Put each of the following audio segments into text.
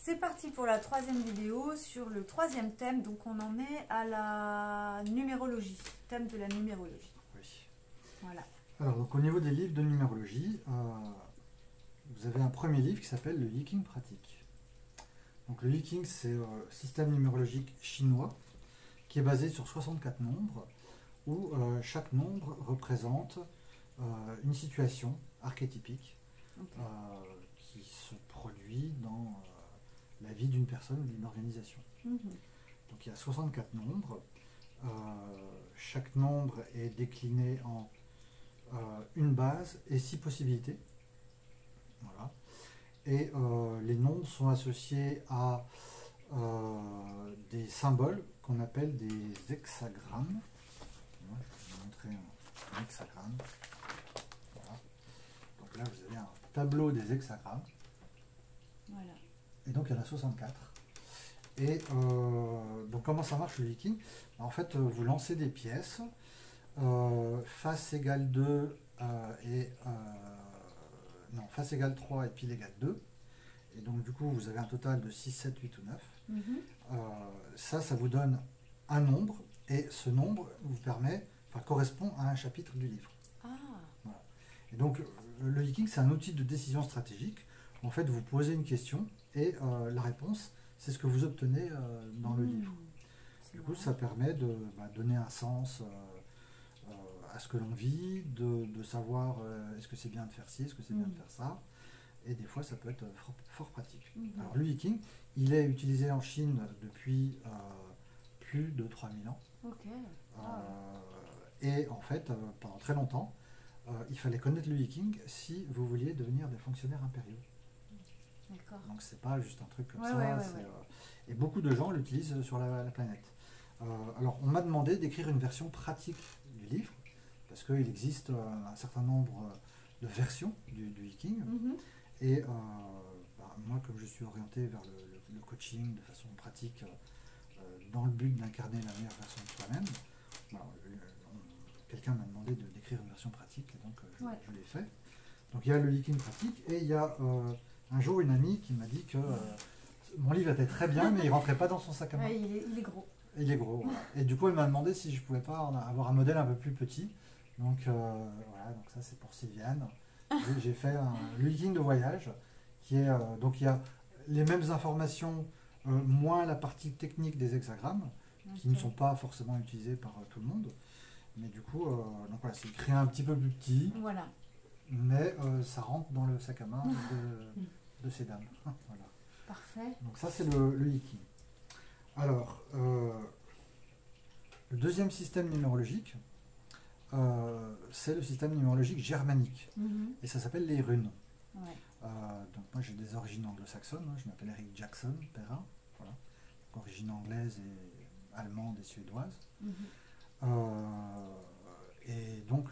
c'est parti pour la troisième vidéo sur le troisième thème. Donc on en est à la numérologie, thème de la numérologie. Oui. Voilà. Alors, donc, au niveau des livres de numérologie, vous avez un premier livre qui s'appelle le Yi King pratique. Donc le Yi King, c'est un système numérologique chinois qui est basé sur 64 nombres où chaque nombre représente une situation archétypique Okay. qui se produit dans la vie d'une personne ou d'une organisation. Donc il y a 64 nombres. Chaque nombre est décliné en une base et 6 possibilités. Voilà. Et les nombres sont associés à des symboles qu'on appelle des hexagrammes. Je vais vous montrer un hexagramme. Voilà. Donc là, vous avez un tableau des hexagrammes. Voilà. Et donc, il y en a 64. Et donc, comment ça marche le Yi King? En fait, vous lancez des pièces. Face égale 2 non, face égale 3 et pile égale 2. Et donc, du coup, vous avez un total de 6, 7, 8 ou 9. Ça vous donne un nombre. Et ce nombre vous permet, correspond à un chapitre du livre. Ah. Voilà. Et donc, le Yi King, c'est un outil de décision stratégique. En fait, vous posez une question et la réponse, c'est ce que vous obtenez dans le livre. Du coup, ça permet de donner un sens à ce que l'on vit, de savoir est-ce que c'est bien de faire ci, est-ce que c'est bien de faire ça. Et des fois, ça peut être fort pratique. Alors, le Yi King, il est utilisé en Chine depuis plus de 3000 ans. Okay. Et en fait, pendant très longtemps, il fallait connaître le Yi King si vous vouliez devenir des fonctionnaires impériaux. D'accord. Donc c'est pas juste un truc comme Ouais, ça. ouais. Et beaucoup de gens l'utilisent sur la planète. Alors on m'a demandé d'écrire une version pratique du livre, parce qu'il existe un certain nombre de versions du Yi King. Et moi, comme je suis orienté vers le coaching de façon pratique, dans le but d'incarner la meilleure version de soi-même, quelqu'un m'a demandé d'écrire une version pratique, et donc je l'ai fait. Donc il y a le Yi King pratique, et il y a un jour une amie qui m'a dit que mon livre était très bien, mais il rentrait pas dans son sac à main. Ouais, il est gros. Il est gros, voilà. Et du coup elle m'a demandé si je pouvais pas avoir un modèle un peu plus petit. Donc voilà, donc ça c'est pour Sylviane. J'ai fait le Yi King de voyage, qui est donc il y a les mêmes informations, moins la partie technique des hexagrammes, qui ne sont pas forcément utilisés par tout le monde. Mais du coup, donc voilà, c'est créé un petit peu plus petit, Voilà. mais ça rentre dans le sac à main de ces dames. Voilà. Parfait. Donc ça, c'est le Yi King. Alors, le deuxième système numérologique, c'est le système numérologique germanique. Et ça s'appelle les runes. Ouais. Donc moi, j'ai des origines anglo-saxonnes. Je m'appelle Eric Jackson, Perrin. Voilà. Donc, origine anglaise et allemande et suédoise. Et donc,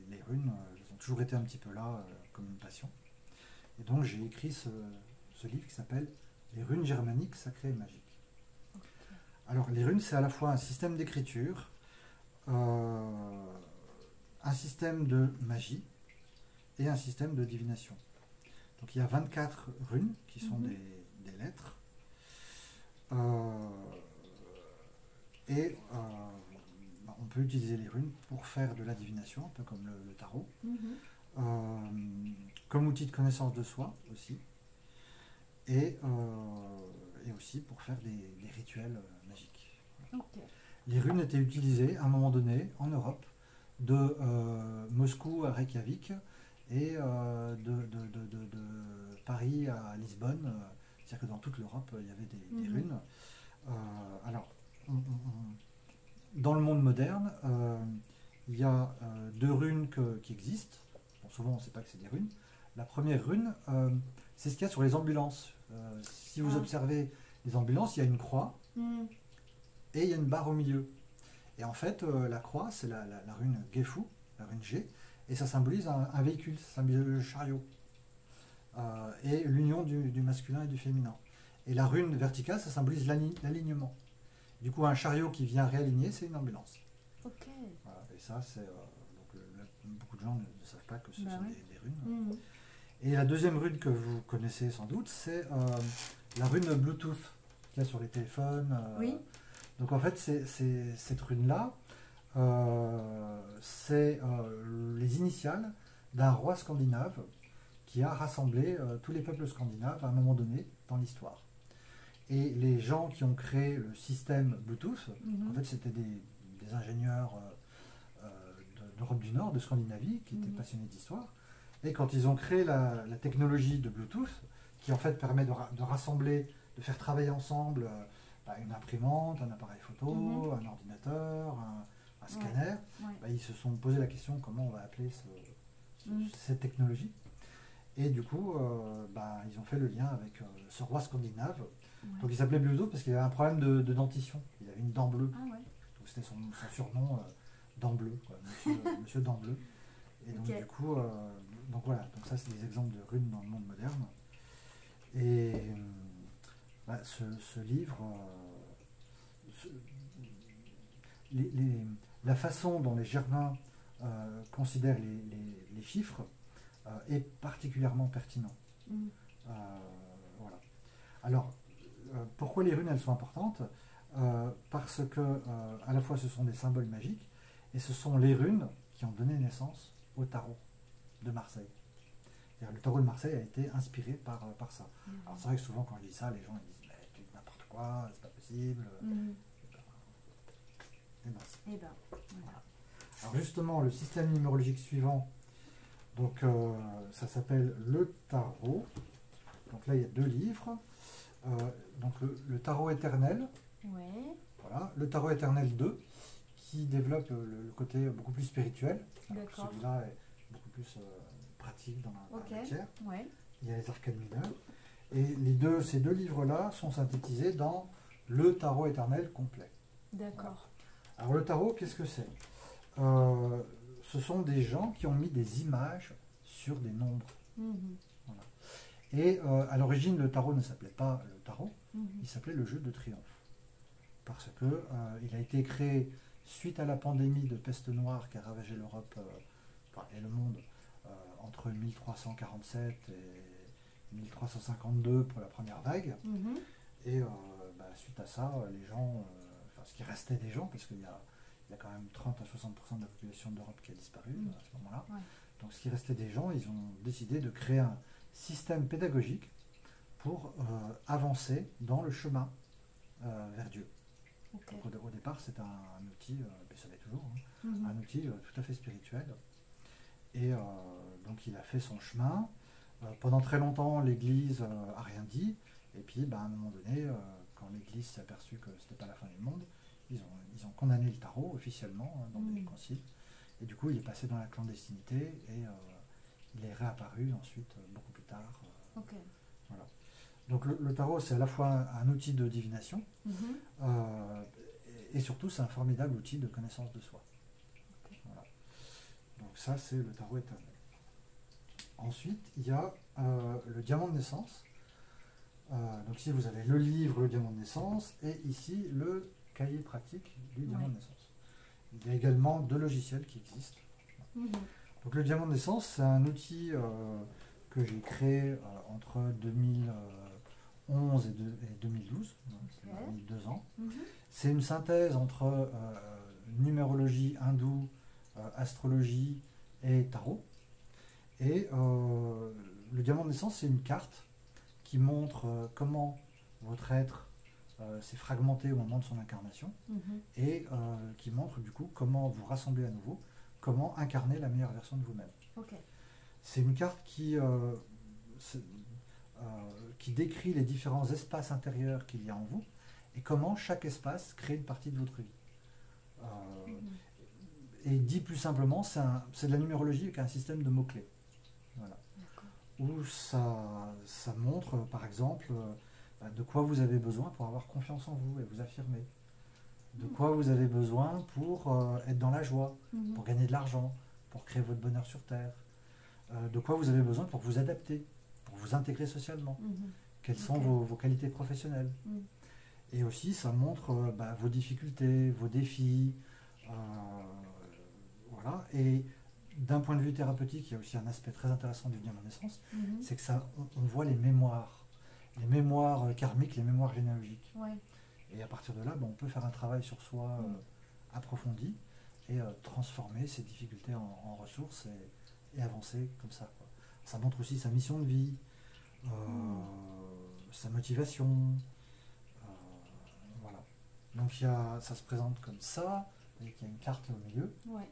les runes, elles ont toujours été un petit peu là, comme une passion. Et donc, j'ai écrit ce livre qui s'appelle « Les runes germaniques sacrées et magiques ». Alors, les runes, c'est à la fois un système d'écriture, un système de magie et un système de divination. Donc, il y a 24 runes qui sont des lettres. Et on peut utiliser les runes pour faire de la divination, un peu comme le tarot, comme outil de connaissance de soi aussi, et aussi pour faire des rituels magiques. Okay. Les runes étaient utilisées à un moment donné en Europe, de Moscou à Reykjavik et de Paris à Lisbonne. C'est-à-dire que dans toute l'Europe, il y avait des runes. Alors, dans le monde moderne, il y a 2 runes qui existent. Bon, souvent, on ne sait pas que c'est des runes. La première rune, c'est ce qu'il y a sur les ambulances. Si vous observez les ambulances, il y a une croix et il y a une barre au milieu. Et en fait, la croix, c'est la rune Gefu, la rune G, et ça symbolise un véhicule, ça symbolise le chariot. Et l'union du masculin et du féminin. Et la rune verticale, ça symbolise l'alignement. Du coup, un chariot qui vient réaligner, c'est une ambulance. Ok. Voilà, et ça, c'est beaucoup de gens ne savent pas que ce sont des runes. Et la deuxième rune que vous connaissez sans doute, c'est la rune Bluetooth qu'il y a sur les téléphones. Oui. Donc en fait, cette rune-là, c'est les initiales d'un roi scandinave qui a rassemblé tous les peuples scandinaves à un moment donné dans l'histoire. Et les gens qui ont créé le système Bluetooth, en fait, c'était des ingénieurs d'Europe du Nord, de Scandinavie, qui étaient passionnés d'histoire. Et quand ils ont créé la technologie de Bluetooth, qui en fait permet de rassembler, de faire travailler ensemble une imprimante, un appareil photo, un ordinateur, un scanner, ils se sont posé la question comment on va appeler cette technologie. Et du coup, ils ont fait le lien avec ce roi scandinave. Donc il s'appelait Bluetooth parce qu'il avait un problème de dentition. Il avait une dent bleue. Donc c'était son surnom, dent bleue, quoi, monsieur dent bleue. Et donc du coup, donc voilà, donc ça c'est des exemples de runes dans le monde moderne. Et ce livre, la façon dont les Germains considèrent les chiffres est particulièrement pertinent. Voilà. Alors, pourquoi les runes elles sont importantes? Parce que à la fois ce sont des symboles magiques et ce sont les runes qui ont donné naissance au tarot de Marseille. Le tarot de Marseille a été inspiré par ça. Alors c'est vrai que souvent quand je dis ça, les gens ils disent mais tu dis n'importe quoi, c'est pas possible. Voilà. Alors justement, le système numérologique suivant, donc ça s'appelle le tarot. Donc là il y a 2 livres. Donc le tarot éternel. Voilà, le tarot éternel 2 qui développe le côté beaucoup plus spirituel. Celui-là est beaucoup plus pratique dans la matière. Il y a les arcanes mineurs. Et ces deux livres-là sont synthétisés dans le tarot éternel complet. D'accord. Voilà. Alors le tarot, qu'est-ce que c'est? Ce sont des gens qui ont mis des images sur des nombres. Voilà. Et à l'origine, le tarot ne s'appelait pas le tarot, il s'appelait le jeu de triomphe. Parce que il a été créé suite à la pandémie de peste noire qui a ravagé l'Europe et le monde entre 1347 et 1352 pour la première vague. Et suite à ça, les gens, ce qui restait des gens, parce qu'il y a quand même 30 à 60% de la population d'Europe qui a disparu à ce moment-là. Donc ce qui restait des gens, ils ont décidé de créer un système pédagogique pour avancer dans le chemin vers Dieu. Donc, au départ, c'est un outil, ça l'est toujours, un outil tout à fait spirituel. Et donc il a fait son chemin. Pendant très longtemps, l'Église n'a rien dit. Et puis, à un moment donné, quand l'Église s'est aperçue que ce n'était pas la fin du monde, ils ont condamné le tarot officiellement dans des conciles. Et du coup, il est passé dans la clandestinité et il est réapparu ensuite beaucoup plus tard. Voilà. Donc le tarot, c'est à la fois un outil de divination et surtout, c'est un formidable outil de connaissance de soi. Voilà. Donc ça, c'est le tarot éternel. Ensuite, il y a le diamant de naissance. Donc ici, vous avez le livre, le diamant de naissance, et ici, le cahier pratique du diamant de naissance. Il y a également 2 logiciels qui existent. Donc le diamant de naissance, c'est un outil que j'ai créé entre 2011 et 2012, c'est mis 2 ans. C'est une synthèse entre numérologie hindoue, astrologie et tarot. Et le diamant de naissance, c'est une carte qui montre comment votre être s'est fragmenté au moment de son incarnation et qui montre du coup comment vous rassembler à nouveau, comment incarner la meilleure version de vous-même. C'est une carte qui décrit les différents espaces intérieurs qu'il y a en vous et comment chaque espace crée une partie de votre vie. Et dit plus simplement, c'est de la numérologie avec un système de mots-clés. Voilà. Où ça montre, par exemple, de quoi vous avez besoin pour avoir confiance en vous et vous affirmer. De quoi vous avez besoin pour être dans la joie, pour gagner de l'argent, pour créer votre bonheur sur Terre. De quoi vous avez besoin pour vous adapter, pour vous intégrer socialement. Quelles sont vos qualités professionnelles. Et aussi, ça montre vos difficultés, vos défis. Voilà. Et d'un point de vue thérapeutique, il y a aussi un aspect très intéressant du diamant de naissance, c'est que on voit les mémoires. les mémoires karmiques, les mémoires généalogiques. Ouais. Et à partir de là, on peut faire un travail sur soi approfondi et transformer ses difficultés en ressources et avancer comme ça, quoi. Ça montre aussi sa mission de vie, sa motivation. Voilà. Donc ça se présente comme ça, et il y a une carte là au milieu. Ouais.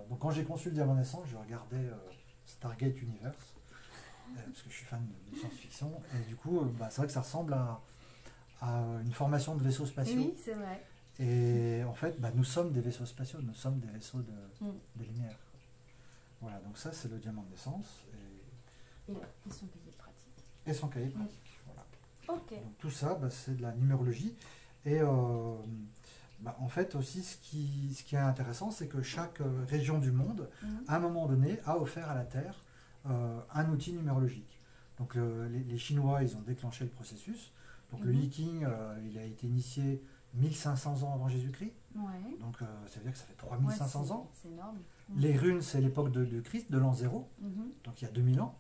Donc quand j'ai conçu le diamant naissant, je regardais Stargate Universe, parce que je suis fan de science-fiction, et du coup, c'est vrai que ça ressemble à une formation de vaisseaux spatiaux. Oui, c'est vrai. Et en fait, nous sommes des vaisseaux spatiaux, nous sommes des vaisseaux de lumière. Voilà, donc ça c'est le diamant de naissance. Et son cahier pratique. Et son cahier pratique, voilà. Ok. Donc tout ça, c'est de la numérologie. Et en fait aussi, ce qui est intéressant, c'est que chaque région du monde, à un moment donné, a offert à la Terre un outil numérologique. Donc les Chinois, ils ont déclenché le processus. Donc le Yiking, il a été initié 1500 ans avant Jésus-Christ. Ouais. Donc ça veut dire que ça fait 3500 ans. C'est énorme. Les runes, c'est l'époque de Christ, de l'an 0, donc il y a 2000 ans.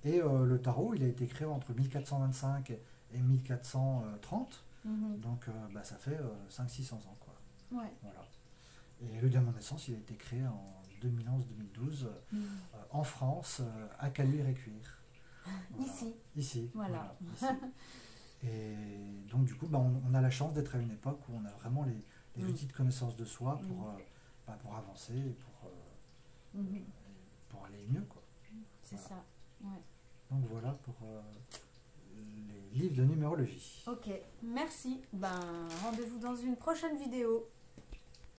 Et le tarot, il a été créé entre 1425 et 1430. Donc ça fait 500-600 ans, quoi. Ouais. Voilà. Et le diamant de naissance, il a été créé en 2011-2012 en France, à Caluire-et-Cuire. Voilà. Ici. Voilà. Ici. Et donc du coup, on a la chance d'être à une époque où on a vraiment les outils de connaissance de soi pour avancer et pour aller mieux, quoi. C'est ça. Ouais. Donc voilà pour les livres de numérologie. Ok, merci. Rendez-vous dans une prochaine vidéo.